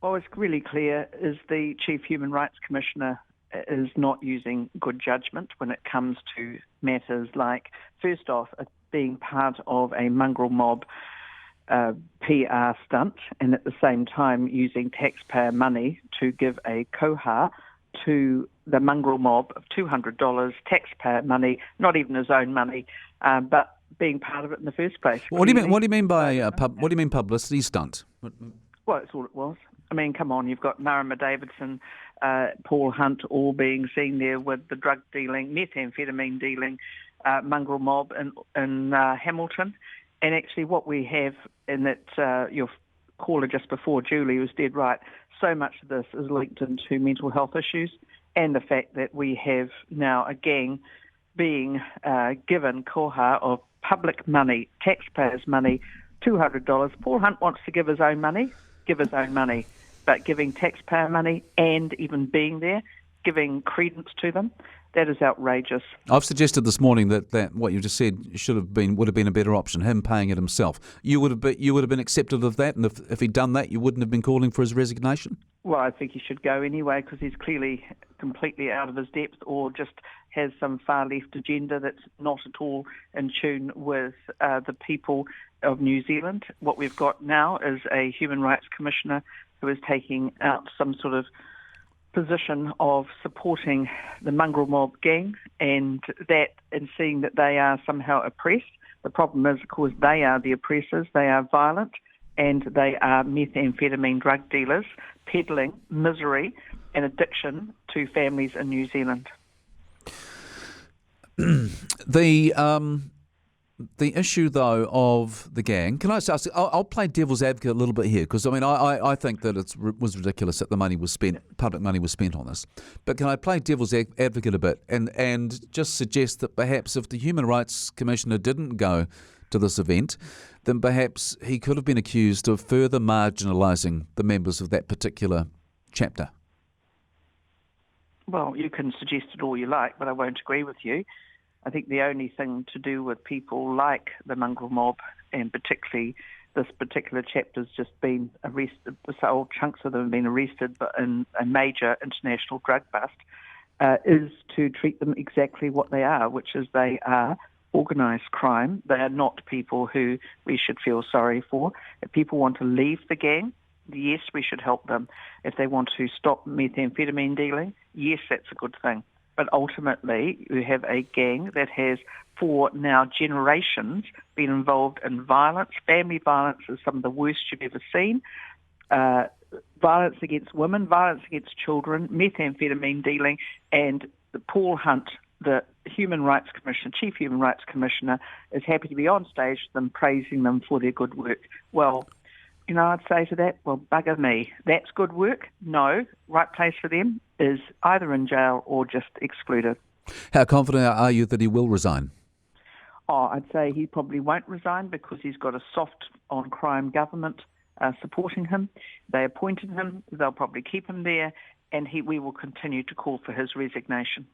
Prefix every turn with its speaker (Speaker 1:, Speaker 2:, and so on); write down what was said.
Speaker 1: Well, it's really clear is the Chief Human Rights Commissioner is not using good judgment when it comes to matters like, first off, being part of a mongrel mob PR stunt, and at the same time using taxpayer money to give a koha to the mongrel mob of $200, taxpayer money, not even his own money, but being part of it in the first place.
Speaker 2: What do you mean? What do you mean by what do you mean publicity stunt?
Speaker 1: Well, that's all it was. I mean, come on, you've got Narama Davidson, Paul Hunt, all being seen there with the drug dealing, methamphetamine dealing, mongrel mob in Hamilton. And actually what we have, and that your caller just before, Julie, was dead right, so much of this is linked into mental health issues and the fact that we have now a gang being given koha of public money, taxpayers' money, $200. Paul Hunt wants to give his own money, but giving taxpayer money and even being there, giving credence to them, that is outrageous.
Speaker 2: I've suggested this morning that what you just said would have been a better option, him paying it himself. You would have been accepted of that, and if he'd done that, you wouldn't have been calling for his resignation?
Speaker 1: Well, I think he should go anyway because he's clearly completely out of his depth or just has some far left agenda that's not at all in tune with the people of New Zealand. What we've got now is a Human Rights Commissioner who is taking out some sort of position of supporting the mongrel mob gang and seeing that they are somehow oppressed. The problem is, of course, they are the oppressors. They are violent and they are methamphetamine drug dealers peddling misery and addiction to families in New Zealand.
Speaker 2: The issue, though, of the gang, can I just ask, I'll play devil's advocate a little bit here, because, I mean, I think that it was ridiculous that public money was spent on this. But can I play devil's advocate a bit and just suggest that perhaps if the Human Rights Commissioner didn't go to this event, then perhaps he could have been accused of further marginalising the members of that particular chapter?
Speaker 1: Well, you can suggest it all you like, but I won't agree with you. I think the only thing to do with people like the mongrel mob, and particularly this particular chapter's just been arrested, so chunks of them have been arrested but in a major international drug bust, is to treat them exactly what they are, which is they are organised crime. They are not people who we should feel sorry for. If people want to leave the gang, yes, we should help them. If they want to stop methamphetamine dealing, yes, that's a good thing. But ultimately, you have a gang that has, for now generations, been involved in violence. Family violence is some of the worst you've ever seen. Violence against women, violence against children, methamphetamine dealing, and Paul Hunt, the Human Rights Commissioner, Chief Human Rights Commissioner, is happy to be on stage with them, praising them for their good work. Well, you know, I'd say to that, well, bugger me. That's good work? No. Right place for them is either in jail or just excluded.
Speaker 2: How confident are you that he will resign?
Speaker 1: Oh, I'd say he probably won't resign because he's got a soft on crime government supporting him. They appointed him. They'll probably keep him there, and we will continue to call for his resignation.